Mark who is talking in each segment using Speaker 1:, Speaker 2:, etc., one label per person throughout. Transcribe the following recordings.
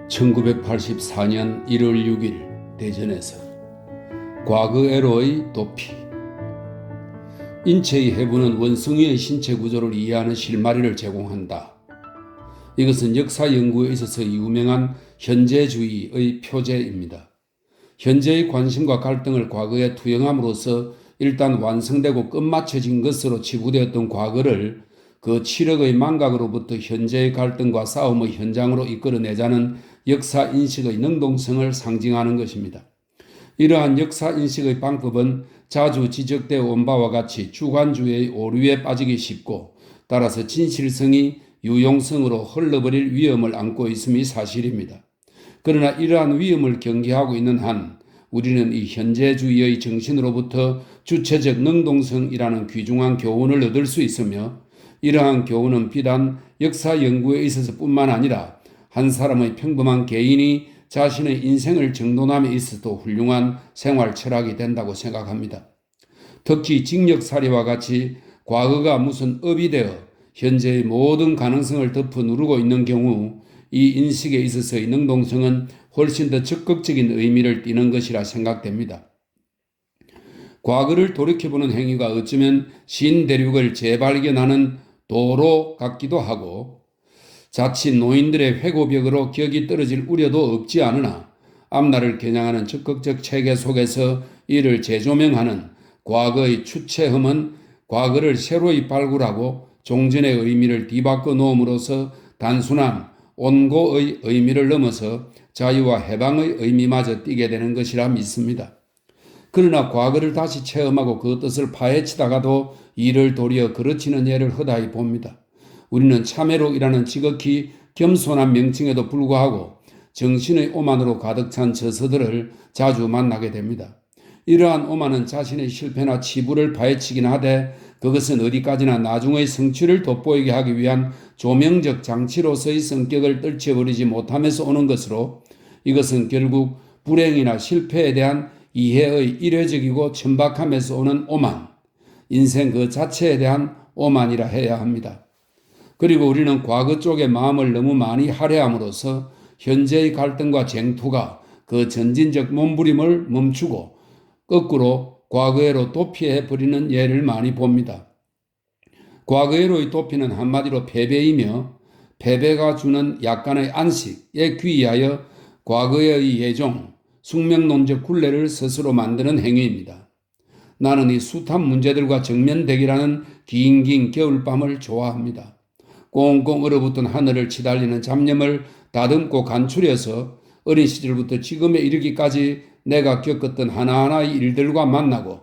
Speaker 1: 1984년 1월 6일 대전에서 과거에로의 도피. 인체의 해부는 원숭이의 신체 구조를 이해하는 실마리를 제공한다. 이것은 역사 연구에 있어서 유명한 현재주의의 표제입니다. 현재의 관심과 갈등을 과거에 투영함으로써 일단 완성되고 끝마쳐진 것으로 치부되었던 과거를 그 치력의 망각으로부터 현재의 갈등과 싸움의 현장으로 이끌어내자는 역사인식의 능동성을 상징하는 것입니다. 이러한 역사인식의 방법은 자주 지적되어 온 바와 같이 주관주의의 오류에 빠지기 쉽고 따라서 진실성이 유용성으로 흘러버릴 위험을 안고 있음이 사실입니다. 그러나 이러한 위험을 경계하고 있는 한 우리는 이 현재주의의 정신으로부터 주체적 능동성이라는 귀중한 교훈을 얻을 수 있으며 이러한 교훈은 비단 역사 연구에 있어서 뿐만 아니라 한 사람의 평범한 개인이 자신의 인생을 정돈함에 있어도 훌륭한 생활 철학이 된다고 생각합니다. 특히 징역사례와 같이 과거가 무슨 업이 되어 현재의 모든 가능성을 덮어 누르고 있는 경우 이 인식에 있어서의 능동성은 훨씬 더 적극적인 의미를 띠는 것이라 생각됩니다. 과거를 돌이켜보는 행위가 어쩌면 신대륙을 재발견하는 도로 같기도 하고 자칫 노인들의 회고벽으로 격이 떨어질 우려도 없지 않으나 앞날을 겨냥하는 적극적 체계 속에서 이를 재조명하는 과거의 추체험은 과거를 새로이 발굴하고 종전의 의미를 뒤바꿔 놓음으로써 단순한 온고의 의미를 넘어서 자유와 해방의 의미마저 띠게 되는 것이라 믿습니다. 그러나 과거를 다시 체험하고 그 뜻을 파헤치다가도 이를 도리어 그르치는 예를 허다히 봅니다. 우리는 참회록이라는 지극히 겸손한 명칭에도 불구하고 정신의 오만으로 가득 찬 저서들을 자주 만나게 됩니다. 이러한 오만은 자신의 실패나 치부를 파헤치긴 하되 그것은 어디까지나 나중의 성취를 돋보이게 하기 위한 조명적 장치로서의 성격을 떨쳐버리지 못하면서 오는 것으로 이것은 결국 불행이나 실패에 대한 이해의 일회적이고 천박함에서 오는 오만, 인생 그 자체에 대한 오만이라 해야 합니다. 그리고 우리는 과거 쪽에 마음을 너무 많이 할애함으로써 현재의 갈등과 쟁투가 그 전진적 몸부림을 멈추고 거꾸로 과거에로 도피해버리는 예를 많이 봅니다. 과거에로의 도피는 한마디로 패배이며 패배가 주는 약간의 안식에 귀의하여 과거의 예종, 숙명론적 굴레를 스스로 만드는 행위입니다. 나는 이 숱한 문제들과 정면대기라는 긴긴 겨울밤을 좋아합니다. 꽁꽁 얼어붙은 하늘을 치달리는 잡념을 다듬고 간추려서 어린 시절부터 지금에 이르기까지 내가 겪었던 하나하나의 일들과 만나고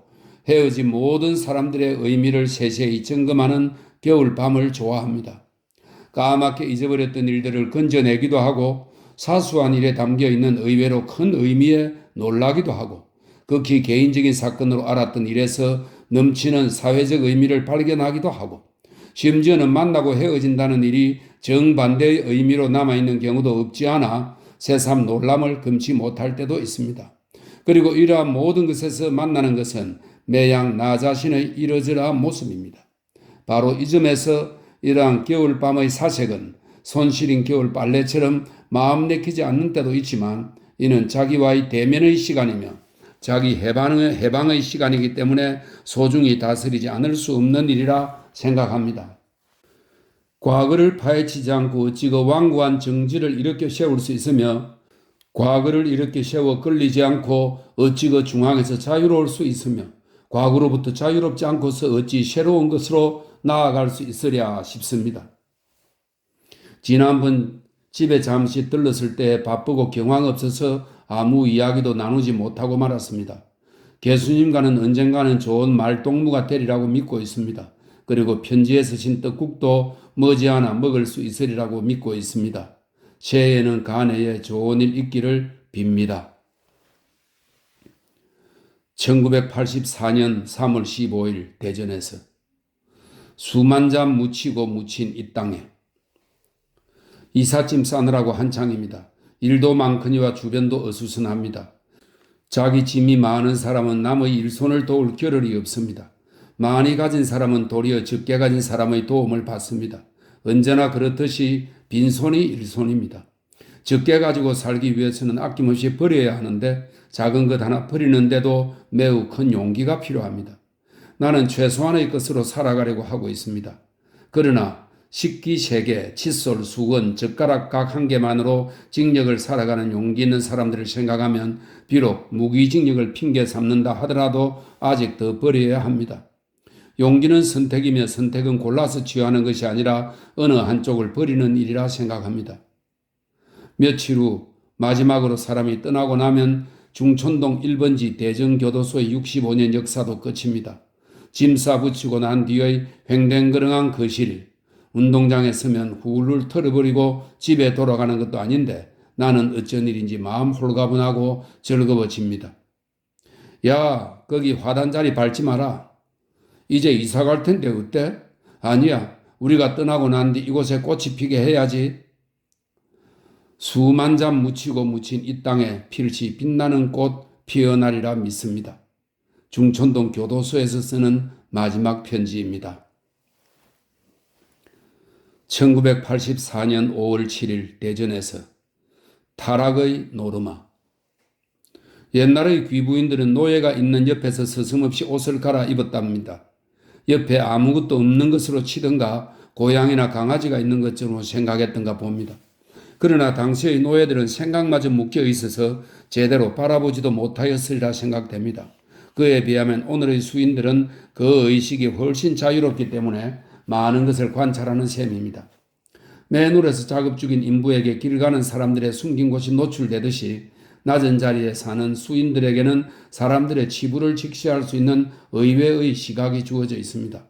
Speaker 1: 헤어진 모든 사람들의 의미를 세세히 점검하는 겨울밤을 좋아합니다. 까맣게 잊어버렸던 일들을 건져내기도 하고 사소한 일에 담겨있는 의외로 큰 의미에 놀라기도 하고 극히 개인적인 사건으로 알았던 일에서 넘치는 사회적 의미를 발견하기도 하고 심지어는 만나고 헤어진다는 일이 정반대의 의미로 남아있는 경우도 없지 않아 새삼 놀람을 금치 못할 때도 있습니다. 그리고 이러한 모든 것에서 만나는 것은 매양 나 자신의 이러저러한 모습입니다. 바로 이 점에서 이러한 겨울밤의 사색은 손시린 겨울 빨래처럼 마음 내키지 않는 때도 있지만 이는 자기와의 대면의 시간이며 자기 해방의 시간이기 때문에 소중히 다스리지 않을 수 없는 일이라 생각합니다. 과거를 파헤치지 않고 어찌 그 완고한 정지를 일으켜 세울 수 있으며 과거를 일으켜 세워 끌리지 않고 어찌 그 중앙에서 자유로울 수 있으며 과거로부터 자유롭지 않고서 어찌 새로운 것으로 나아갈 수 있으랴 싶습니다. 지난번 집에 잠시 들렀을 때 바쁘고 경황 없어서 아무 이야기도 나누지 못하고 말았습니다. 개수님과는 언젠가는 좋은 말동무가 되리라고 믿고 있습니다. 그리고 편지에 쓰신 떡국도 머지않아 먹을 수 있으리라고 믿고 있습니다. 새해에는 간해에 좋은 일 있기를 빕니다. 1984년 3월 15일 대전에서 수만 잠 묻히고 묻힌 이 땅에 이삿짐 싸느라고 한창입니다. 일도 많거니와 주변도 어수선합니다. 자기 짐이 많은 사람은 남의 일손을 도울 겨를이 없습니다. 많이 가진 사람은 도리어 적게 가진 사람의 도움을 받습니다. 언제나 그렇듯이 빈손이 일손입니다. 적게 가지고 살기 위해서는 아낌없이 버려야 하는데 작은 것 하나 버리는데도 매우 큰 용기가 필요합니다. 나는 최소한의 것으로 살아가려고 하고 있습니다. 그러나 식기 3개, 칫솔, 수건, 젓가락 각 1개만으로 징역을 살아가는 용기 있는 사람들을 생각하면 비록 무기징역을 핑계 삼는다 하더라도 아직 더 버려야 합니다. 용기는 선택이며 선택은 골라서 취하는 것이 아니라 어느 한쪽을 버리는 일이라 생각합니다. 며칠 후 마지막으로 사람이 떠나고 나면 중촌동 1번지 대전교도소의 65년 역사도 끝입니다. 짐 싸 붙이고 난 뒤의 횡댕그렁한 거실, 운동장에 서면 훌훌 털어버리고 집에 돌아가는 것도 아닌데 나는 어쩐 일인지 마음 홀가분하고 즐거워집니다. 야, 거기 화단자리 밟지 마라. 이제 이사 갈 텐데 어때? 아니야, 우리가 떠나고 난 뒤 이곳에 꽃이 피게 해야지. 수만 잠 묻히고 묻힌 이 땅에 필시 빛나는 꽃 피어나리라 믿습니다. 중촌동 교도소에서 쓰는 마지막 편지입니다. 1984년 5월 7일 대전에서 타락의 노르마. 옛날의 귀부인들은 노예가 있는 옆에서 서슴없이 옷을 갈아입었답니다. 옆에 아무것도 없는 것으로 치든가 고양이나 강아지가 있는 것처럼 생각했던가 봅니다. 그러나 당시의 노예들은 생각마저 묶여 있어서 제대로 바라보지도 못하였으리라 생각됩니다. 그에 비하면 오늘의 수인들은 그 의식이 훨씬 자유롭기 때문에 많은 것을 관찰하는 셈입니다. 맨홀에서 작업 중인 인부에게 길 가는 사람들의 숨긴 곳이 노출되듯이 낮은 자리에 사는 수인들에게는 사람들의 치부를 직시할 수 있는 의외의 시각이 주어져 있습니다.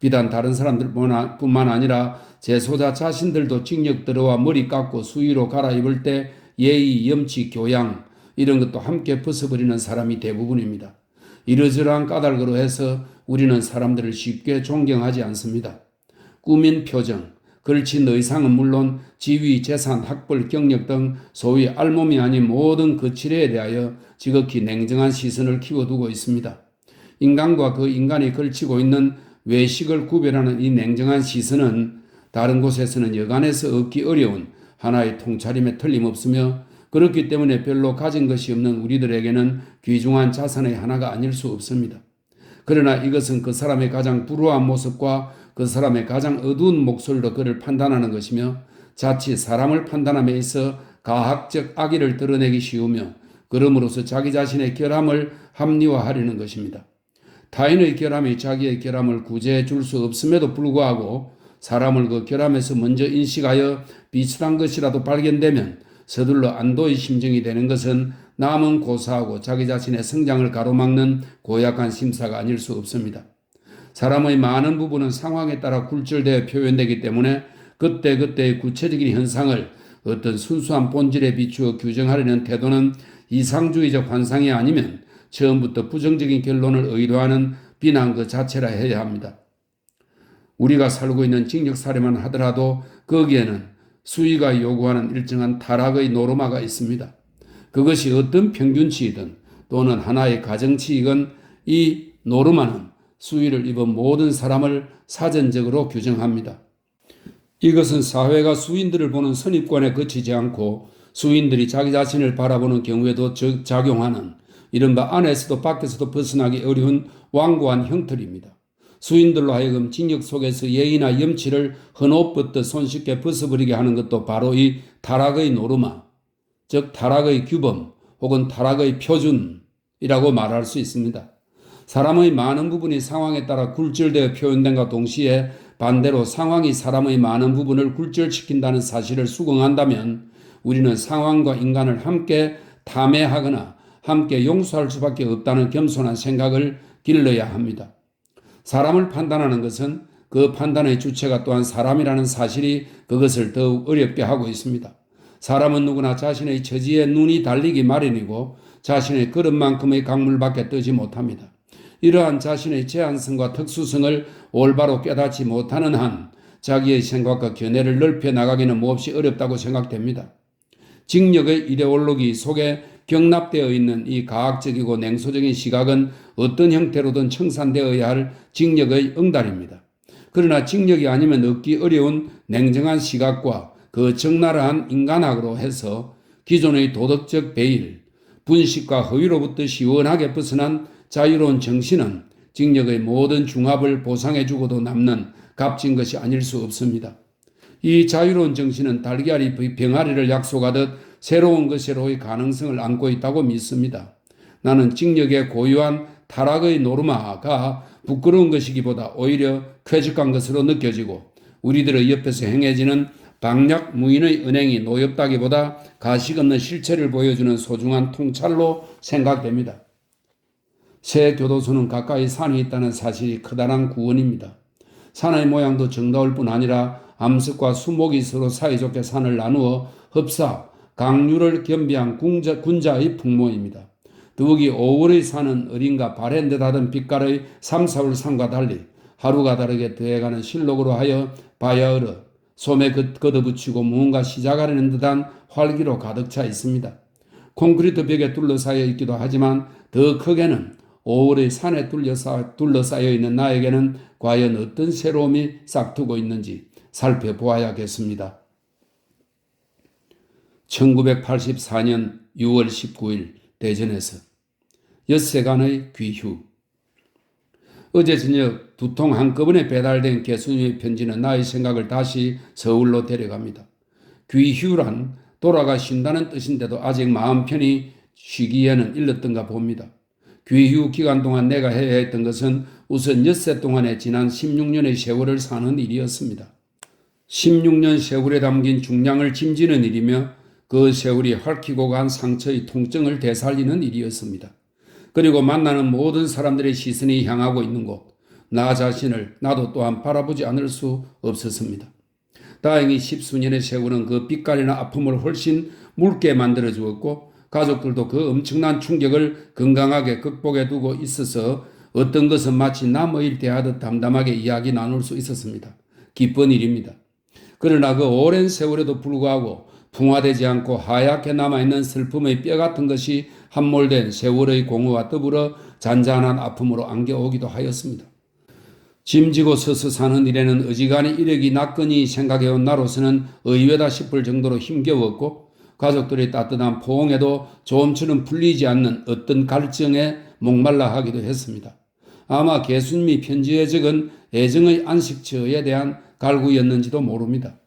Speaker 1: 비단 다른 사람들뿐만 아니라 재소자 자신들도 징역 들어와 머리 깎고 수의로 갈아입을 때 예의, 염치, 교양 이런 것도 함께 벗어버리는 사람이 대부분입니다. 이러저러한 까닭으로 해서 우리는 사람들을 쉽게 존경하지 않습니다. 꾸민 표정, 걸친 의상은 물론 지위, 재산, 학벌, 경력 등 소위 알몸이 아닌 모든 거칠애에 대하여 지극히 냉정한 시선을 키워두고 있습니다. 인간과 그 인간이 걸치고 있는 외식을 구별하는 이 냉정한 시선은 다른 곳에서는 여간해서 얻기 어려운 하나의 통차림에 틀림없으며 그렇기 때문에 별로 가진 것이 없는 우리들에게는 귀중한 자산의 하나가 아닐 수 없습니다. 그러나 이것은 그 사람의 가장 불우한 모습과 그 사람의 가장 어두운 목소리로 그를 판단하는 것이며 자칫 사람을 판단함에 있어 가학적 악의를 드러내기 쉬우며 그러므로서 자기 자신의 결함을 합리화하려는 것입니다. 타인의 결함이 자기의 결함을 구제해 줄 수 없음에도 불구하고 사람을 그 결함에서 먼저 인식하여 비슷한 것이라도 발견되면 서둘러 안도의 심정이 되는 것은 남은 고사하고 자기 자신의 성장을 가로막는 고약한 심사가 아닐 수 없습니다. 사람의 많은 부분은 상황에 따라 굴절되어 표현되기 때문에 그때그때의 구체적인 현상을 어떤 순수한 본질에 비추어 규정하려는 태도는 이상주의적 환상이 아니면 처음부터 부정적인 결론을 의도하는 비난 그 자체라 해야 합니다. 우리가 살고 있는 징역 사례만 하더라도 거기에는 수위가 요구하는 일정한 타락의 노르마가 있습니다. 그것이 어떤 평균치이든 또는 하나의 가정치이건 이 노르마는 수위를 입은 모든 사람을 사전적으로 규정합니다. 이것은 사회가 수인들을 보는 선입관에 그치지 않고 수인들이 자기 자신을 바라보는 경우에도 작용하는 이른바 안에서도 밖에서도 벗어나기 어려운 완고한 형틀입니다. 수인들로 하여금 징역 속에서 예의나 염치를 헌옷벗듯 손쉽게 벗어버리게 하는 것도 바로 이 타락의 노르마, 즉 타락의 규범 혹은 타락의 표준이라고 말할 수 있습니다. 사람의 많은 부분이 상황에 따라 굴절되어 표현된과 동시에 반대로 상황이 사람의 많은 부분을 굴절시킨다는 사실을 수긍한다면 우리는 상황과 인간을 함께 탐해하거나 함께 용서할 수밖에 없다는 겸손한 생각을 길러야 합니다. 사람을 판단하는 것은 그 판단의 주체가 또한 사람이라는 사실이 그것을 더욱 어렵게 하고 있습니다. 사람은 누구나 자신의 처지에 눈이 달리기 마련이고 자신의 그릇만큼의 강물밖에 뜨지 못합니다. 이러한 자신의 제한성과 특수성을 올바로 깨닫지 못하는 한 자기의 생각과 견해를 넓혀 나가기는 몹시 어렵다고 생각됩니다. 징역의 이데올로기 속에 경납되어 있는 이 가학적이고 냉소적인 시각은 어떤 형태로든 청산되어야 할 징역의 응달입니다. 그러나 징역이 아니면 얻기 어려운 냉정한 시각과 그 적나라한 인간학으로 해서 기존의 도덕적 배일, 분식과 허위로부터 시원하게 벗어난 자유로운 정신은 징역의 모든 중압을 보상해주고도 남는 값진 것이 아닐 수 없습니다. 이 자유로운 정신은 달걀이 병아리를 약속하듯 새로운 것으로의 가능성을 안고 있다고 믿습니다. 나는 징역의 고유한 타락의 노르마가 부끄러운 것이기보다 오히려 쾌적한 것으로 느껴지고 우리들의 옆에서 행해지는 방략 무인의 은행이 노엽다기보다 가식 없는 실체를 보여주는 소중한 통찰로 생각됩니다. 새 교도소는 가까이 산이 있다는 사실이 커다란 구원입니다. 산의 모양도 정다울 뿐 아니라 암석과 수목이 서로 사이좋게 산을 나누어 흡사, 강류를 겸비한 군자의 풍모입니다. 더욱이 5월의 산은 어린가 바랜 듯하던 빛깔의 3, 4월 산과 달리 하루가 다르게 더해가는 실록으로 하여 바야흐로 솜에 걷어붙이고 무언가 시작하려는 듯한 활기로 가득 차 있습니다. 콘크리트 벽에 둘러싸여 있기도 하지만 더 크게는 5월의 산에 둘러싸여 있는 나에게는 과연 어떤 새로움이 싹트고 있는지 살펴보아야겠습니다. 1984년 6월 19일 대전에서 엿새간의 귀휴. 어제 저녁 두 통 한꺼번에 배달된 개수님의 편지는 나의 생각을 다시 서울로 데려갑니다. 귀휴란 돌아가 쉰다는 뜻인데도 아직 마음 편히 쉬기에는 일렀던가 봅니다. 귀휴 기간 동안 내가 해야 했던 것은 우선 엿새 동안에 지난 16년의 세월을 사는 일이었습니다. 16년 세월에 담긴 중량을 짐지는 일이며 그 세월이 핥히고 간 상처의 통증을 되살리는 일이었습니다. 그리고 만나는 모든 사람들의 시선이 향하고 있는 곳, 나 자신을 나도 또한 바라보지 않을 수 없었습니다. 다행히 10수년의 세월은 그 빛깔이나 아픔을 훨씬 묽게 만들어 주었고 가족들도 그 엄청난 충격을 건강하게 극복해 두고 있어서 어떤 것은 마치 남의 대하듯 담담하게 이야기 나눌 수 있었습니다. 기쁜 일입니다. 그러나 그 오랜 세월에도 불구하고 풍화되지 않고 하얗게 남아있는 슬픔의 뼈 같은 것이 함몰된 세월의 공허와 더불어 잔잔한 아픔으로 안겨오기도 하였습니다. 짐지고 서서 사는 일에는 어지간히 이력이 났거니 생각해온 나로서는 의외다 싶을 정도로 힘겨웠고 가족들의 따뜻한 포옹에도 조음처럼 풀리지 않는 어떤 갈증에 목말라 하기도 했습니다. 아마 개수님이 편지에 적은 애정의 안식처에 대한 갈구였는지도 모릅니다.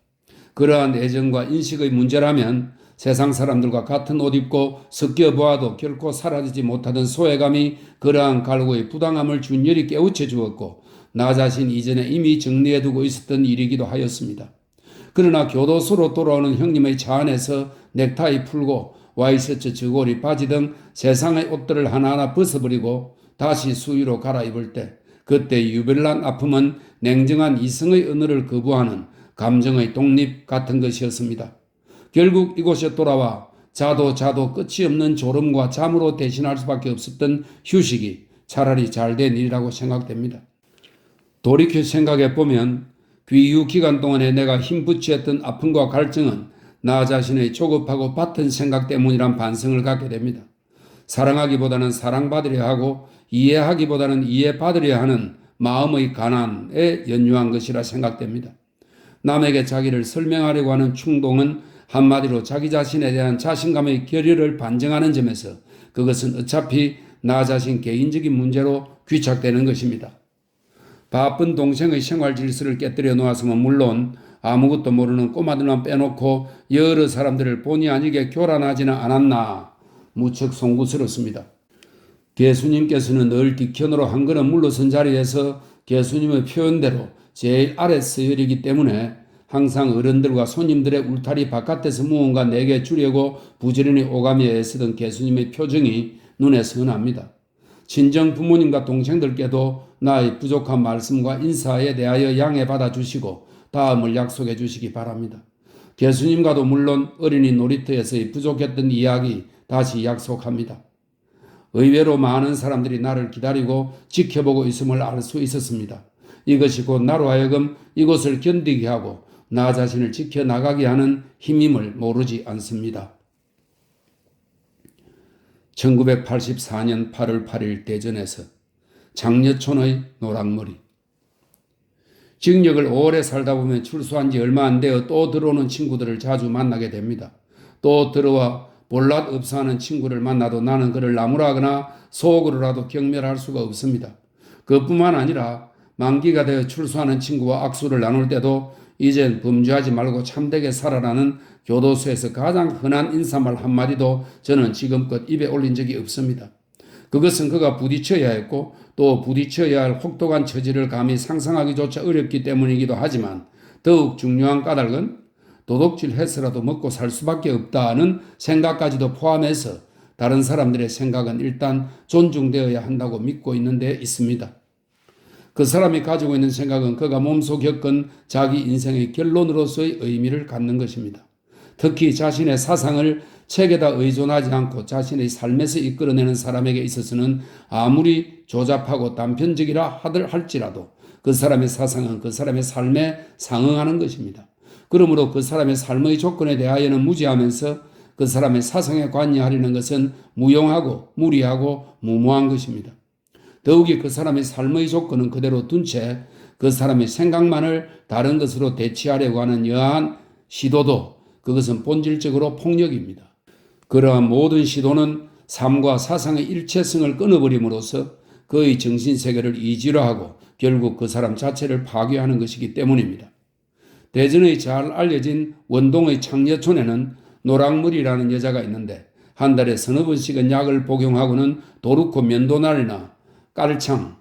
Speaker 1: 그러한 애정과 인식의 문제라면 세상 사람들과 같은 옷 입고 섞여 보아도 결코 사라지지 못하던 소외감이 그러한 갈구의 부당함을 준열히 깨우쳐 주었고 나 자신 이전에 이미 정리해두고 있었던 일이기도 하였습니다. 그러나 교도소로 돌아오는 형님의 차 안에서 넥타이 풀고 와이셔츠, 저고리, 바지 등 세상의 옷들을 하나하나 벗어버리고 다시 수의로 갈아입을 때 그때 유별난 아픔은 냉정한 이성의 언어를 거부하는 감정의 독립 같은 것이었습니다. 결국 이곳에 돌아와 자도 끝이 없는 졸음과 잠으로 대신할 수밖에 없었던 휴식이 차라리 잘된 일이라고 생각됩니다. 돌이켜 생각해보면 귀휴 기간 동안에 내가 힘붙이했던 아픔과 갈증은 나 자신의 조급하고 밭은 생각 때문이란 반성을 갖게 됩니다. 사랑하기보다는 사랑받으려 하고 이해하기보다는 이해받으려 하는 마음의 가난에 연유한 것이라 생각됩니다. 남에게 자기를 설명하려고 하는 충동은 한마디로 자기 자신에 대한 자신감의 결여를 반증하는 점에서 그것은 어차피 나 자신 개인적인 문제로 귀착되는 것입니다. 바쁜 동생의 생활 질서를 깨뜨려 놓았으면 물론 아무것도 모르는 꼬마들만 빼놓고 여러 사람들을 본의 아니게 교란하지는 않았나 무척 송구스럽습니다. 개수님께서는 늘 뒷편으로 한 걸음 물러선 자리에서 개수님의 표현대로 제일 아래 서열이기 때문에 항상 어른들과 손님들의 울타리 바깥에서 무언가 내게 주려고 부지런히 오가며 애쓰던 개수님의 표정이 눈에 선합니다. 친정 부모님과 동생들께도 나의 부족한 말씀과 인사에 대하여 양해받아 주시고 다음을 약속해 주시기 바랍니다. 개수님과도 물론 어린이 놀이터에서의 부족했던 이야기 다시 약속합니다. 의외로 많은 사람들이 나를 기다리고 지켜보고 있음을 알 수 있었습니다. 이것이 곧 나로 하여금 이곳을 견디게 하고 나 자신을 지켜나가게 하는 힘임을 모르지 않습니다. 1984년 8월 8일 대전에서 장려촌의 노랑머리. 징역을 오래 살다 보면 출소한 지 얼마 안 되어 또 들어오는 친구들을 자주 만나게 됩니다. 또 들어와 볼랏 업사하는 친구를 만나도 나는 그를 나무라거나 속으로라도 경멸할 수가 없습니다. 그뿐만 아니라 만기가 되어 출소하는 친구와 악수를 나눌 때도 이젠 범죄하지 말고 참되게 살아라는 교도소에서 가장 흔한 인사말 한마디도 저는 지금껏 입에 올린 적이 없습니다. 그것은 그가 부딪혀야 했고 또 부딪혀야 할 혹독한 처지를 감히 상상하기조차 어렵기 때문이기도 하지만 더욱 중요한 까닭은 도둑질 해서라도 먹고 살 수밖에 없다는 생각까지도 포함해서 다른 사람들의 생각은 일단 존중되어야 한다고 믿고 있는 데 있습니다. 그 사람이 가지고 있는 생각은 그가 몸소 겪은 자기 인생의 결론으로서의 의미를 갖는 것입니다. 특히 자신의 사상을 책에다 의존하지 않고 자신의 삶에서 이끌어내는 사람에게 있어서는 아무리 조잡하고 단편적이라 할지라도 그 사람의 사상은 그 사람의 삶에 상응하는 것입니다. 그러므로 그 사람의 삶의 조건에 대하여는 무지하면서 그 사람의 사상에 관여하려는 것은 무용하고 무리하고 무모한 것입니다. 더욱이 그 사람의 삶의 조건은 그대로 둔 채 그 사람의 생각만을 다른 것으로 대체하려고 하는 여하한 시도도 그것은 본질적으로 폭력입니다. 그러한 모든 시도는 삶과 사상의 일체성을 끊어버림으로써 그의 정신세계를 이지화하고 결국 그 사람 자체를 파괴하는 것이기 때문입니다. 대전의 잘 알려진 원동의 창녀촌에는 노랑머리라는 여자가 있는데 한 달에 서너 번씩은 약을 복용하고는 도루코 면도날이나 깔창,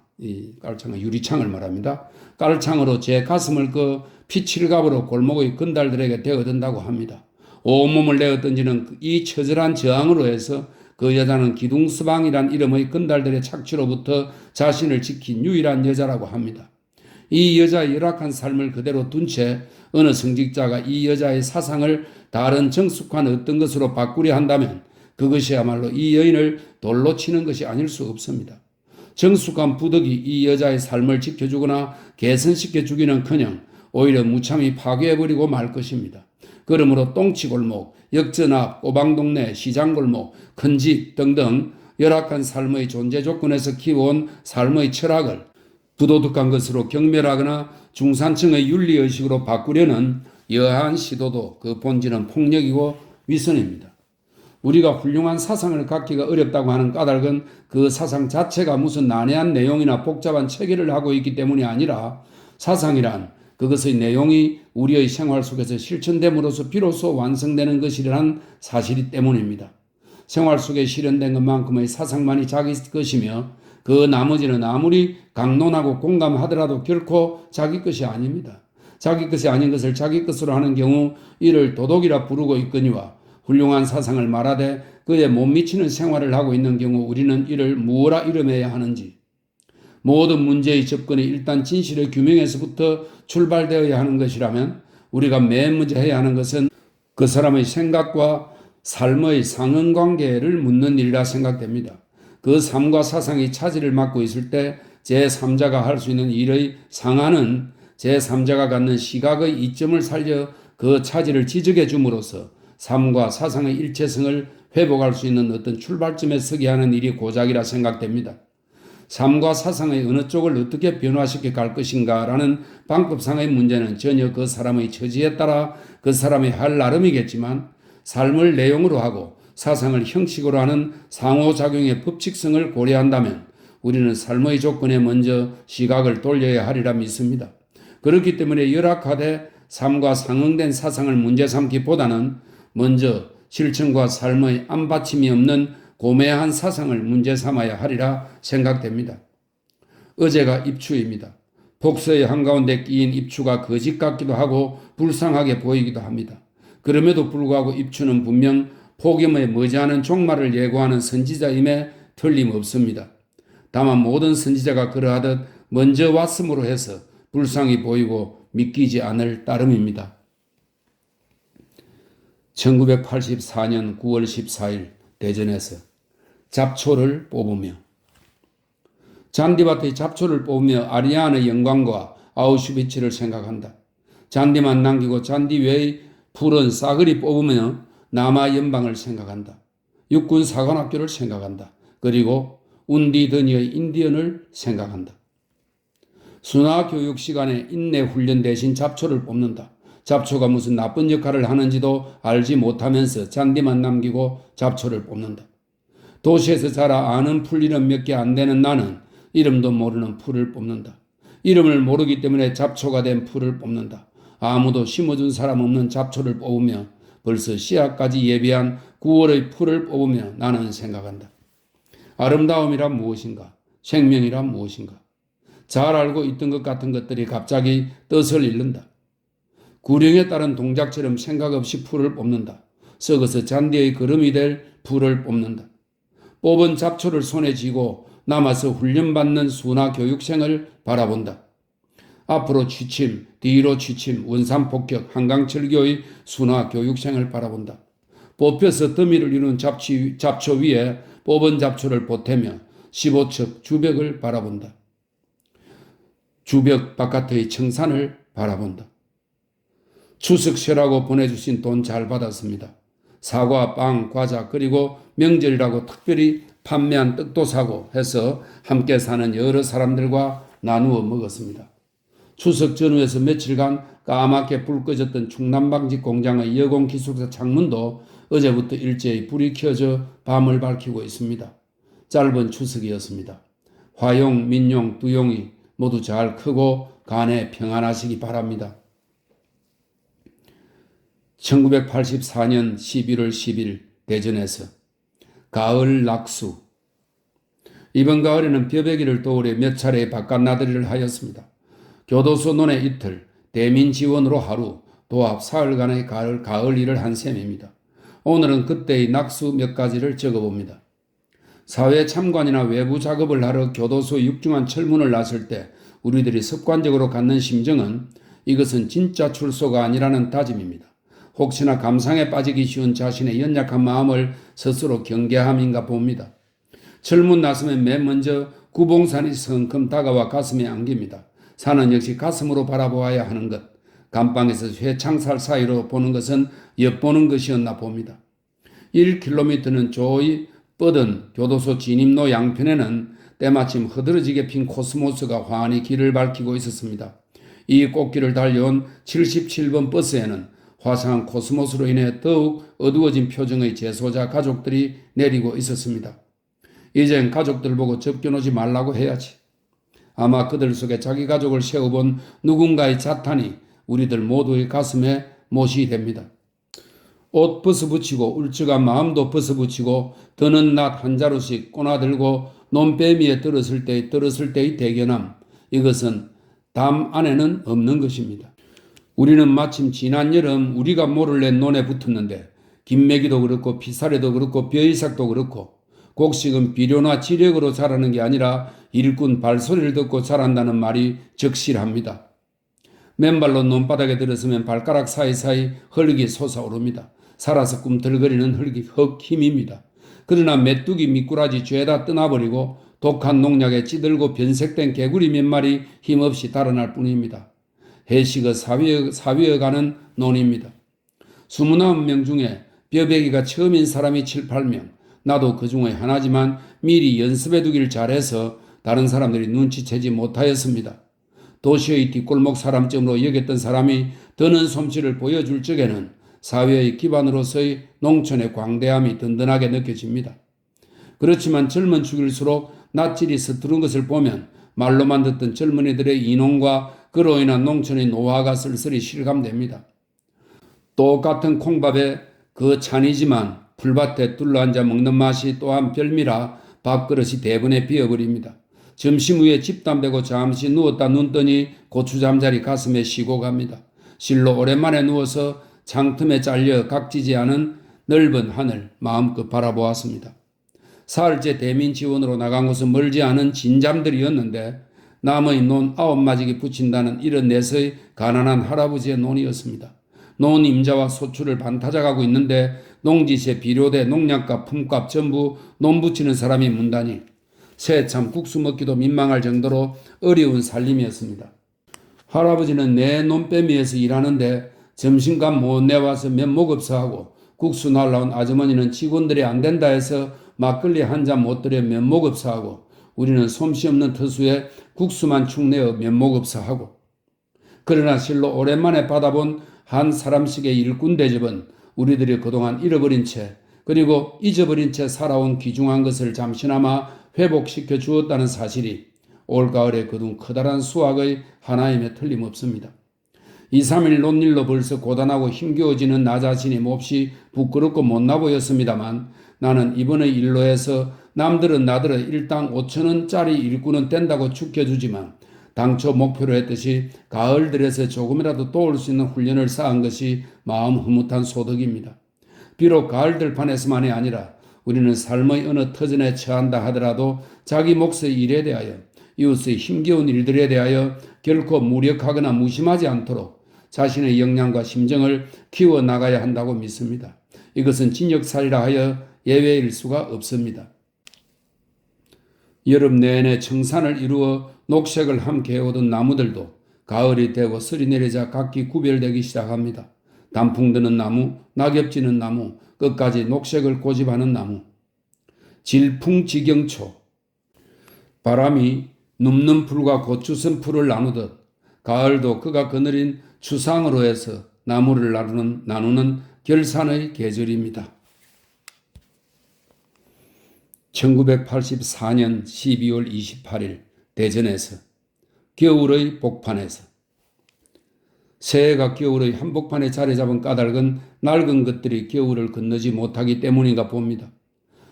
Speaker 1: 깔창은 유리창을 말합니다. 깔창으로 제 가슴을 그 피칠갑으로 골목의 건달들에게 대어든다고 합니다. 온몸을 내어 던지는 이 처절한 저항으로 해서 그 여자는 기둥스방이란 이름의 건달들의 착취로부터 자신을 지킨 유일한 여자라고 합니다. 이 여자의 열악한 삶을 그대로 둔 채 어느 성직자가 이 여자의 사상을 다른 정숙한 어떤 것으로 바꾸려 한다면 그것이야말로 이 여인을 돌로 치는 것이 아닐 수 없습니다. 정숙한 부덕이 이 여자의 삶을 지켜주거나 개선시켜주기는커녕 오히려 무참히 파괴해버리고 말 것입니다. 그러므로 똥치골목, 역전앞, 꼬방동네, 시장골목, 큰집 등등 열악한 삶의 존재 조건에서 키워온 삶의 철학을 부도덕한 것으로 경멸하거나 중산층의 윤리의식으로 바꾸려는 여하한 시도도 그 본질은 폭력이고 위선입니다. 우리가 훌륭한 사상을 갖기가 어렵다고 하는 까닭은 그 사상 자체가 무슨 난해한 내용이나 복잡한 체계를 하고 있기 때문이 아니라 사상이란 그것의 내용이 우리의 생활 속에서 실천됨으로써 비로소 완성되는 것이라는 사실 때문입니다. 생활 속에 실현된 것만큼의 사상만이 자기 것이며 그 나머지는 아무리 강론하고 공감하더라도 결코 자기 것이 아닙니다. 자기 것이 아닌 것을 자기 것으로 하는 경우 이를 도덕이라 부르고 있거니와 훌륭한 사상을 말하되 그에 못 미치는 생활을 하고 있는 경우 우리는 이를 무엇라 이름해야 하는지, 모든 문제의 접근이 일단 진실의 규명에서부터 출발되어야 하는 것이라면 우리가 맨 먼저 해야 하는 것은 그 사람의 생각과 삶의 상응관계를 묻는 일이라 생각됩니다. 그 삶과 사상이 차질을 맡고 있을 때 제3자가 할 수 있는 일의 상한은 제3자가 갖는 시각의 이점을 살려 그 차질을 지적해 줌으로써 삶과 사상의 일체성을 회복할 수 있는 어떤 출발점에 서게 하는 일이 고작이라 생각됩니다. 삶과 사상의 어느 쪽을 어떻게 변화시켜 갈 것인가라는 방법상의 문제는 전혀 그 사람의 처지에 따라 그 사람이 할 나름이겠지만 삶을 내용으로 하고 사상을 형식으로 하는 상호작용의 법칙성을 고려한다면 우리는 삶의 조건에 먼저 시각을 돌려야 하리라 믿습니다. 그렇기 때문에 열악하되 삶과 상응된 사상을 문제 삼기보다는 먼저 실천과 삶의 안받침이 없는 고매한 사상을 문제 삼아야 하리라 생각됩니다. 어제가 입추입니다. 복서의 한가운데 끼인 입추가 거짓 같기도 하고 불쌍하게 보이기도 합니다. 그럼에도 불구하고 입추는 분명 폭염에 머지않은 종말을 예고하는 선지자임에 틀림없습니다. 다만 모든 선지자가 그러하듯 먼저 왔음으로 해서 불쌍히 보이고 믿기지 않을 따름입니다. 1984년 9월 14일 대전에서 잡초를 뽑으며 잔디밭의 잡초를 뽑으며 아리아나의 영광과 아우슈비츠를 생각한다. 잔디만 남기고 잔디 외의 푸른 싸그리 뽑으며 남아 연방을 생각한다. 육군 사관학교를 생각한다. 그리고 운디더니의 인디언을 생각한다. 순화교육 시간에 인내 훈련 대신 잡초를 뽑는다. 잡초가 무슨 나쁜 역할을 하는지도 알지 못하면서 잔디만 남기고 잡초를 뽑는다. 도시에서 자라 아는 풀 이름 몇 개 안 되는 나는 이름도 모르는 풀을 뽑는다. 이름을 모르기 때문에 잡초가 된 풀을 뽑는다. 아무도 심어준 사람 없는 잡초를 뽑으며 벌써 씨앗까지 예비한 9월의 풀을 뽑으며 나는 생각한다. 아름다움이란 무엇인가? 생명이란 무엇인가? 잘 알고 있던 것 같은 것들이 갑자기 뜻을 잃는다. 구령에 따른 동작처럼 생각 없이 풀을 뽑는다. 썩어서 잔디의 거름이 될 풀을 뽑는다. 뽑은 잡초를 손에 쥐고 남아서 훈련받는 순화 교육생을 바라본다. 앞으로 취침, 뒤로 취침, 원산폭격, 한강철교의 순화 교육생을 바라본다. 뽑혀서 더미를 이룬 잡초 위에 뽑은 잡초를 보태며 15척 주벽을 바라본다. 주벽 바깥의 청산을 바라본다. 추석 쉬라고 보내주신 돈 잘 받았습니다. 사과, 빵, 과자 그리고 명절이라고 특별히 판매한 떡도 사고 해서 함께 사는 여러 사람들과 나누어 먹었습니다. 추석 전후에서 며칠간 까맣게 불 꺼졌던 충남방직 공장의 여공 기숙사 창문도 어제부터 일제히 불이 켜져 밤을 밝히고 있습니다. 짧은 추석이었습니다. 화용, 민용, 두용이 모두 잘 크고 간에 평안하시기 바랍니다. 1984년 11월 10일 대전에서 가을 낙수. 이번 가을에는 벼베기를 도울에 몇 차례 바깥 나들이를 하였습니다. 교도소 논에 이틀, 대민 지원으로 하루, 도합 사흘간의 가을 일을 한 셈입니다. 오늘은 그때의 낙수 몇 가지를 적어봅니다. 사회 참관이나 외부 작업을 하러 교도소 육중한 철문을 나설 때 우리들이 습관적으로 갖는 심정은 이것은 진짜 출소가 아니라는 다짐입니다. 혹시나 감상에 빠지기 쉬운 자신의 연약한 마음을 스스로 경계함인가 봅니다. 철문 나서면 맨 먼저 구봉산이 성큼 다가와 가슴에 안깁니다. 산은 역시 가슴으로 바라보아야 하는 것. 감방에서 회창살 사이로 보는 것은 엿보는 것이었나 봅니다. 1km는 조이 뻗은 교도소 진입로 양편에는 때마침 흐드러지게 핀 코스모스가 환히 길을 밝히고 있었습니다. 이 꽃길을 달려온 77번 버스에는 화사한 코스모스로 인해 더욱 어두워진 표정의 재소자 가족들이 내리고 있었습니다. 이젠 가족들 보고 접견오지 말라고 해야지. 아마 그들 속에 자기 가족을 세워본 누군가의 자탄이 우리들 모두의 가슴에 못이 됩니다. 옷 벗어붙이고 울적한 마음도 벗어붙이고 드는 낮 한 자루씩 꼬나들고 논배미에 들었을 때의 대견함, 이것은 담 안에는 없는 것입니다. 우리는 마침 지난 여름 우리가 모를래 논에 붙었는데 김매기도 그렇고 피사래도 그렇고 벼이삭도 그렇고 곡식은 비료나 지력으로 자라는 게 아니라 일꾼 발소리를 듣고 자란다는 말이 적실합니다. 맨발로 논바닥에 들어서면 발가락 사이사이 흙이 솟아오릅니다. 살아서 꿈틀거리는 흙 힘입니다. 그러나 메뚜기 미꾸라지 죄다 떠나버리고 독한 농약에 찌들고 변색된 개구리 몇 마리 힘없이 달아날 뿐입니다. 해식어 사위어가는 논입니다. 29명 중에 벼베기가 처음인 사람이 7, 8명. 나도 그 중에 하나지만 미리 연습해 두기를 잘해서 다른 사람들이 눈치채지 못하였습니다. 도시의 뒷골목 사람쯤으로 여겼던 사람이 드는 솜씨를 보여줄 적에는 사회의 기반으로서의 농촌의 광대함이 든든하게 느껴집니다. 그렇지만 젊은 축일수록 낯질이 서투른 것을 보면 말로만 듣던 젊은이들의 이농과 그로 인한 농촌의 노화가 쓸쓸히 실감됩니다. 똑같은 콩밥에 그 찬이지만 풀밭에 둘러앉아 먹는 맛이 또한 별미라 밥그릇이 대번에 비어버립니다. 점심 후에 집담 베고 잠시 누웠다 눈 뜨니 고추 잠자리 가슴에 쉬고 갑니다. 실로 오랜만에 누워서 창틈에 잘려 각지지 않은 넓은 하늘 마음껏 바라보았습니다. 사흘째 대민 지원으로 나간 곳은 멀지 않은 진잠들이었는데 남의 논 9마직이 붙인다는 74세의 가난한 할아버지의 논이었습니다. 논 임자와 소출을 반타작하고 있는데 농지세, 비료대, 농약값, 품값 전부 논 붙이는 사람이 문다니 새참 국수 먹기도 민망할 정도로 어려운 살림이었습니다. 할아버지는 내 논빼미에서 일하는데 점심값 못 내와서 면목 없어 하고 국수 날라온 아주머니는 직원들이 안 된다 해서 막걸리 한 잔 못 들여 면목 없어 하고 우리는 솜씨 없는 터수에 국수만 축내어 면목 없어 하고, 그러나 실로 오랜만에 받아본 한 사람씩의 일꾼 대접은 우리들이 그동안 잃어버린 채 그리고 잊어버린 채 살아온 귀중한 것을 잠시나마 회복시켜 주었다는 사실이 올가을에 거둔 커다란 수확의 하나임에 틀림없습니다. 2, 3일 논일로 벌써 고단하고 힘겨워지는 나 자신이 몹시 부끄럽고 못나 보였습니다만, 나는 이번의 일로 해서 남들은 나더러 일당 5,000원짜리 일꾼은 뗀다고 축혀주지만 당초 목표로 했듯이 가을 들에서 조금이라도 도울 수 있는 훈련을 쌓은 것이 마음 흐뭇한 소득입니다. 비록 가을 들판에서만이 아니라 우리는 삶의 어느 터전에 처한다 하더라도 자기 몫의 일에 대하여, 이웃의 힘겨운 일들에 대하여 결코 무력하거나 무심하지 않도록 자신의 역량과 심정을 키워나가야 한다고 믿습니다. 이것은 진역살이라 하여 예외일 수가 없습니다. 여름 내내 청산을 이루어 녹색을 함께 해오던 나무들도 가을이 되고 설이 내리자 각기 구별되기 시작합니다. 단풍 드는 나무, 낙엽 지는 나무, 끝까지 녹색을 고집하는 나무. 질풍지경초. 바람이 눕는 풀과 고추선 풀을 나누듯 가을도 그가 거느린 추상으로 해서 나무를 나누는 결산의 계절입니다. 1984년 12월 28일 대전에서, 겨울의 복판에서. 새해가 겨울의 한복판에 자리 잡은 까닭은 낡은 것들이 겨울을 건너지 못하기 때문인가 봅니다.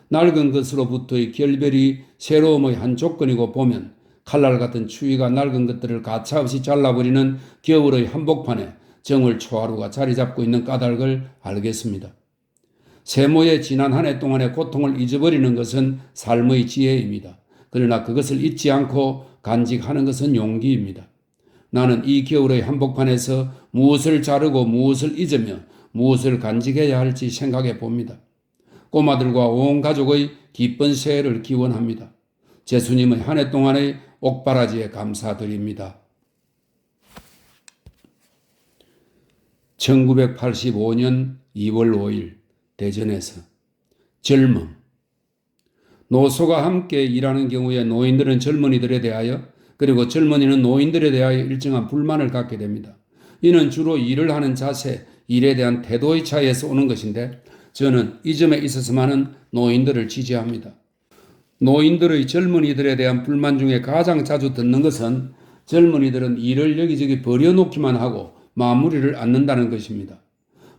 Speaker 1: 낡은 것으로부터의 결별이 새로움의 한 조건이고 보면 칼날 같은 추위가 낡은 것들을 가차없이 잘라버리는 겨울의 한복판에 정월 초하루가 자리 잡고 있는 까닭을 알겠습니다. 세모의 지난 한 해 동안의 고통을 잊어버리는 것은 삶의 지혜입니다. 그러나 그것을 잊지 않고 간직하는 것은 용기입니다. 나는 이 겨울의 한복판에서 무엇을 자르고 무엇을 잊으며 무엇을 간직해야 할지 생각해 봅니다. 꼬마들과 온 가족의 기쁜 새해를 기원합니다. 제수님의 한 해 동안의 옥바라지에 감사드립니다. 1985년 2월 5일 대전에서. 젊음. 노소가 함께 일하는 경우에 노인들은 젊은이들에 대하여, 그리고 젊은이는 노인들에 대하여 일정한 불만을 갖게 됩니다. 이는 주로 일을 하는 자세, 일에 대한 태도의 차이에서 오는 것인데, 저는 이 점에 있어서만은 노인들을 지지합니다. 노인들의 젊은이들에 대한 불만 중에 가장 자주 듣는 것은 젊은이들은 일을 여기저기 버려놓기만 하고 마무리를 않는다는 것입니다.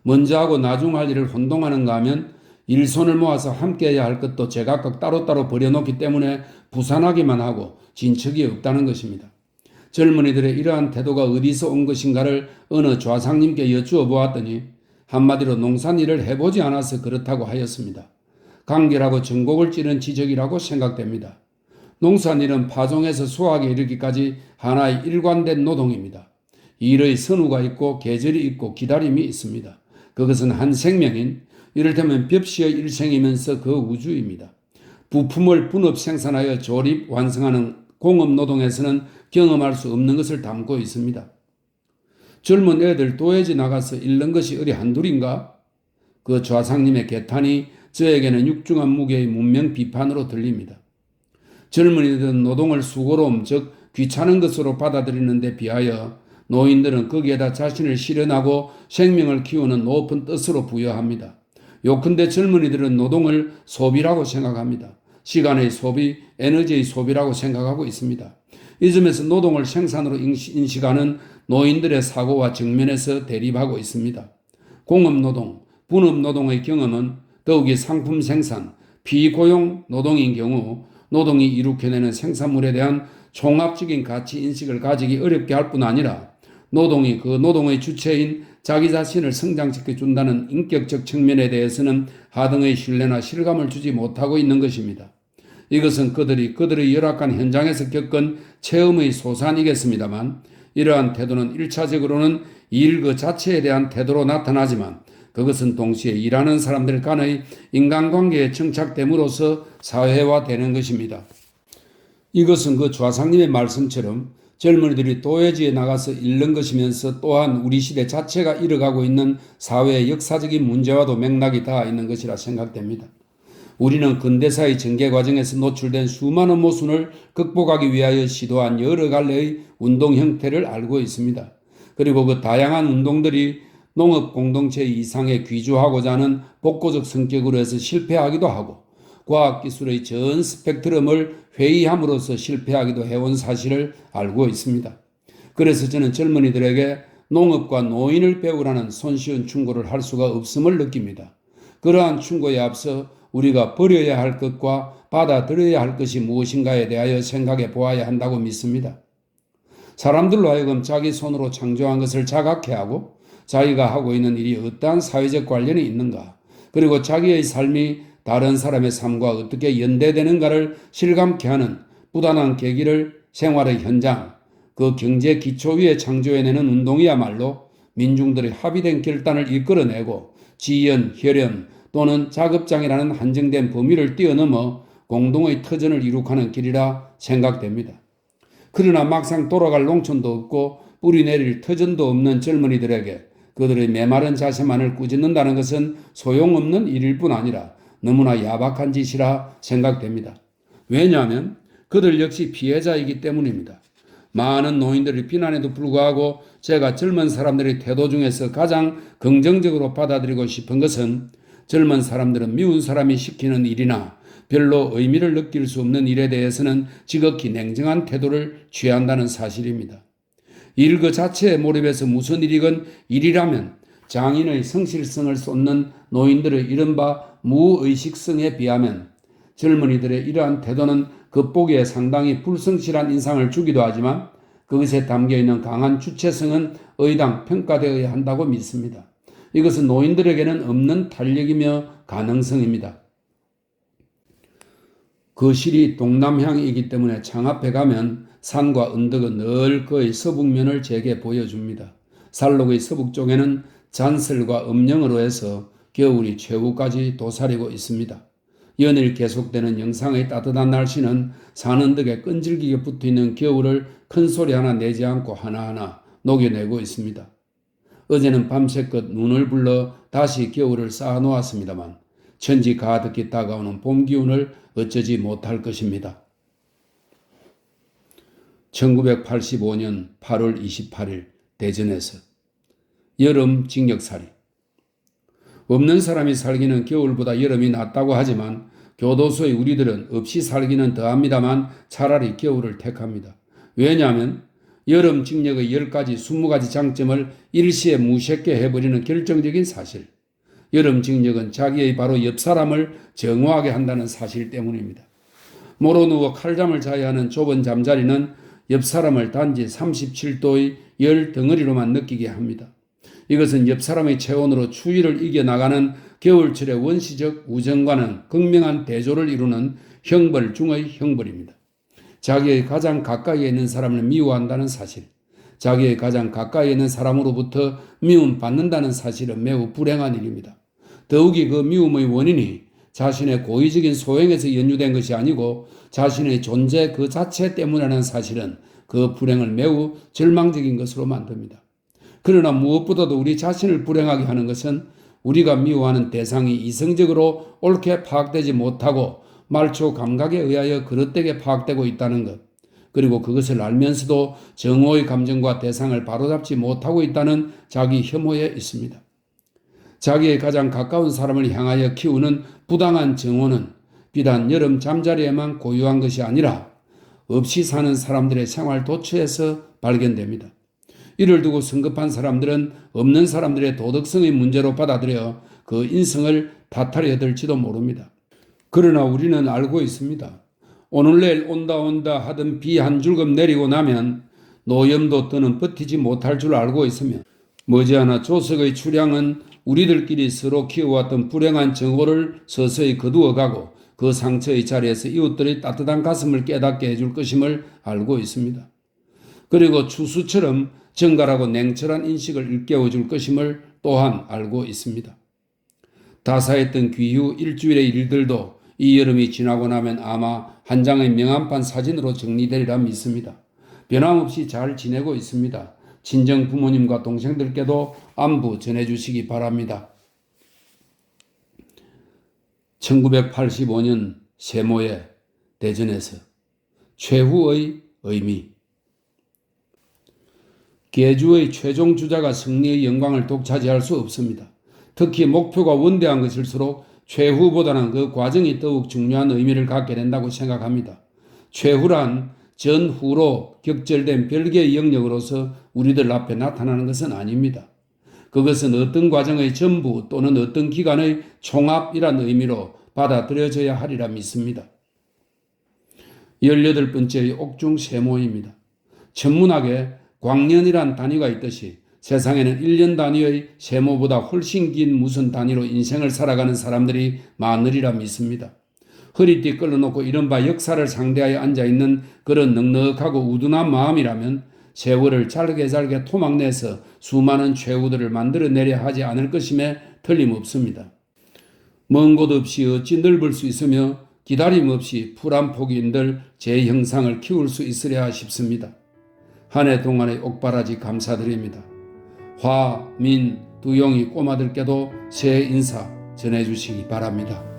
Speaker 1: 먼저 하고 나중 할 일을 혼동하는가 하면 일손을 모아서 함께해야 할 것도 제각각 따로따로 버려놓기 때문에 부산하기만 하고 진척이 없다는 것입니다. 젊은이들의 이러한 태도가 어디서 온 것인가를 어느 좌상님께 여쭈어 보았더니 한마디로 농산일을 해보지 않아서 그렇다고 하였습니다. 간결하고 전곡을 찌른 지적이라고 생각됩니다. 농산일은 파종에서 수확에 이르기까지 하나의 일관된 노동입니다. 일의 선우가 있고 계절이 있고 기다림이 있습니다. 그것은 한 생명인, 이를테면 벽시의 일생이면서 그 우주입니다. 부품을 분업 생산하여 조립 완성하는 공업 노동에서는 경험할 수 없는 것을 담고 있습니다. 젊은 애들 도예지 나가서 잃는 것이 어리 한둘인가? 그 좌상님의 개탄이 저에게는 육중한 무게의 문명 비판으로 들립니다. 젊은이들은 노동을 수고로움, 즉 귀찮은 것으로 받아들이는 데 비하여 노인들은 거기에다 자신을 실현하고 생명을 키우는 높은 뜻으로 부여합니다. 요컨대 젊은이들은 노동을 소비라고 생각합니다. 시간의 소비, 에너지의 소비라고 생각하고 있습니다. 이 점에서 노동을 생산으로 인식하는 노인들의 사고와 정면에서 대립하고 있습니다. 공업노동, 분업노동의 경험은 더욱이 상품 생산, 피고용 노동인 경우 노동이 일으켜내는 생산물에 대한 종합적인 가치 인식을 가지기 어렵게 할 뿐 아니라 노동이 그 노동의 주체인 자기 자신을 성장시켜준다는 인격적 측면에 대해서는 하등의 신뢰나 실감을 주지 못하고 있는 것입니다. 이것은 그들의 열악한 현장에서 겪은 체험의 소산이겠습니다만, 이러한 태도는 1차적으로는 일 그 자체에 대한 태도로 나타나지만 그것은 동시에 일하는 사람들 간의 인간관계에 정착됨으로써 사회화되는 것입니다. 이것은 그 좌상님의 말씀처럼 젊은이들이 도예지에 나가서 잃는 것이면서 또한 우리 시대 자체가 잃어가고 있는 사회의 역사적인 문제와도 맥락이 닿아 있는 것이라 생각됩니다. 우리는 근대사의 전개 과정에서 노출된 수많은 모순을 극복하기 위하여 시도한 여러 갈래의 운동 형태를 알고 있습니다. 그리고 그 다양한 운동들이 농업 공동체 이상에 귀주하고자 하는 복고적 성격으로 해서 실패하기도 하고 과학기술의 전 스펙트럼을 회의함으로써 실패하기도 해온 사실을 알고 있습니다. 그래서 저는 젊은이들에게 농업과 노인을 배우라는 손쉬운 충고를 할 수가 없음을 느낍니다. 그러한 충고에 앞서 우리가 버려야 할 것과 받아들여야 할 것이 무엇인가에 대하여 생각해 보아야 한다고 믿습니다. 사람들로 하여금 자기 손으로 창조한 것을 자각해 하고 자기가 하고 있는 일이 어떠한 사회적 관련이 있는가, 그리고 자기의 삶이 다른 사람의 삶과 어떻게 연대되는가를 실감케 하는 부단한 계기를 생활의 현장, 그 경제 기초 위에 창조해내는 운동이야말로 민중들의 합의된 결단을 이끌어내고 지연, 혈연 또는 작업장이라는 한정된 범위를 뛰어넘어 공동의 터전을 이룩하는 길이라 생각됩니다. 그러나 막상 돌아갈 농촌도 없고 뿌리 내릴 터전도 없는 젊은이들에게 그들의 메마른 자세만을 꾸짖는다는 것은 소용없는 일일 뿐 아니라 너무나 야박한 짓이라 생각됩니다. 왜냐하면 그들 역시 피해자이기 때문입니다. 많은 노인들의 비난에도 불구하고 제가 젊은 사람들의 태도 중에서 가장 긍정적으로 받아들이고 싶은 것은 젊은 사람들은 미운 사람이 시키는 일이나 별로 의미를 느낄 수 없는 일에 대해서는 지극히 냉정한 태도를 취한다는 사실입니다. 일 그 자체에 몰입해서 무슨 일이건 일이라면 장인의 성실성을 쏟는 노인들의 이른바 무의식성에 비하면 젊은이들의 이러한 태도는 겉보기에 상당히 불성실한 인상을 주기도 하지만 그것에 담겨있는 강한 주체성은 의당 평가되어야 한다고 믿습니다. 이것은 노인들에게는 없는 탄력이며 가능성입니다. 그 실이 동남향이기 때문에 창앞에 가면 산과 언덕은 늘 그의 서북면을 제게 보여줍니다. 살록의 서북쪽에는 잔설과 음영으로 해서 겨울이 최후까지 도사리고 있습니다. 연일 계속되는 영상의 따뜻한 날씨는 산 언덕에 끈질기게 붙어있는 겨울을 큰 소리 하나 내지 않고 하나하나 녹여내고 있습니다. 어제는 밤새껏 눈을 불러 다시 겨울을 쌓아놓았습니다만 천지 가득히 다가오는 봄 기운을 어쩌지 못할 것입니다. 1985년 8월 28일 대전에서 여름 징역살이. 없는 사람이 살기는 겨울보다 여름이 낫다고 하지만 교도소의 우리들은 없이 살기는 더합니다만 차라리 겨울을 택합니다. 왜냐하면 여름 징역의 10가지, 20가지 장점을 일시에 무색게 해버리는 결정적인 사실. 여름 징역은 자기의 바로 옆 사람을 정오하게 한다는 사실 때문입니다. 모로 누워 칼잠을 자야 하는 좁은 잠자리는 옆 사람을 단지 37도의 열 덩어리로만 느끼게 합니다. 이것은 옆 사람의 체온으로 추위를 이겨나가는 겨울철의 원시적 우정과는 극명한 대조를 이루는 형벌 중의 형벌입니다. 자기의 가장 가까이에 있는 사람을 미워한다는 사실, 자기의 가장 가까이에 있는 사람으로부터 미움받는다는 사실은 매우 불행한 일입니다. 더욱이 그 미움의 원인이 자신의 고의적인 소행에서 연유된 것이 아니고 자신의 존재 그 자체 때문이라는 사실은 그 불행을 매우 절망적인 것으로 만듭니다. 그러나 무엇보다도 우리 자신을 불행하게 하는 것은 우리가 미워하는 대상이 이성적으로 옳게 파악되지 못하고 말초 감각에 의하여 그릇되게 파악되고 있다는 것, 그리고 그것을 알면서도 정오의 감정과 대상을 바로잡지 못하고 있다는 자기 혐오에 있습니다. 자기의 가장 가까운 사람을 향하여 키우는 부당한 정오는 비단 여름 잠자리에만 고유한 것이 아니라 없이 사는 사람들의 생활 도처에서 발견됩니다. 이를 두고 성급한 사람들은 없는 사람들의 도덕성의 문제로 받아들여 그 인성을 다탈해 들지도 모릅니다. 그러나 우리는 알고 있습니다. 오늘 내일 온다 하던 비 한 줄금 내리고 나면 노염도 더는 버티지 못할 줄 알고 있으며 머지않아 조석의 출향은 우리들끼리 서로 키워왔던 불행한 정오를 서서히 거두어가고 그 상처의 자리에서 이웃들의 따뜻한 가슴을 깨닫게 해줄 것임을 알고 있습니다. 그리고 추수처럼 정갈하고 냉철한 인식을 일깨워줄 것임을 또한 알고 있습니다. 다사했던 귀후 일주일의 일들도 이 여름이 지나고 나면 아마 한 장의 명함판 사진으로 정리되리라 믿습니다. 변함없이 잘 지내고 있습니다. 친정 부모님과 동생들께도 안부 전해주시기 바랍니다. 1985년 세모의 대전에서 최후의 의미. 계주의 최종 주자가 승리의 영광을 독차지할 수 없습니다. 특히 목표가 원대한 것일수록 최후보다는 그 과정이 더욱 중요한 의미를 갖게 된다고 생각합니다. 최후란 전후로 격절된 별개의 영역으로서 우리들 앞에 나타나는 것은 아닙니다. 그것은 어떤 과정의 전부 또는 어떤 기간의 총합이란 의미로 받아들여져야 하리라 믿습니다. 18번째의 옥중 세모입니다. 천문학에 광년이란 단위가 있듯이 세상에는 1년 단위의 세모보다 훨씬 긴 무슨 단위로 인생을 살아가는 사람들이 많으리라 믿습니다. 허리띠 끌어놓고 이른바 역사를 상대하여 앉아있는 그런 넉넉하고 우둔한 마음이라면 세월을 잘게 토막내서 수많은 최후들을 만들어내려 하지 않을 것임에 틀림없습니다. 먼 곳 없이 어찌 넓을 수 있으며 기다림 없이 풀 한 폭인들 제 형상을 키울 수 있으랴 싶습니다. 한 해 동안의 옥바라지 감사드립니다. 화, 민, 두 용이 꼬마들께도 새해 인사 전해주시기 바랍니다.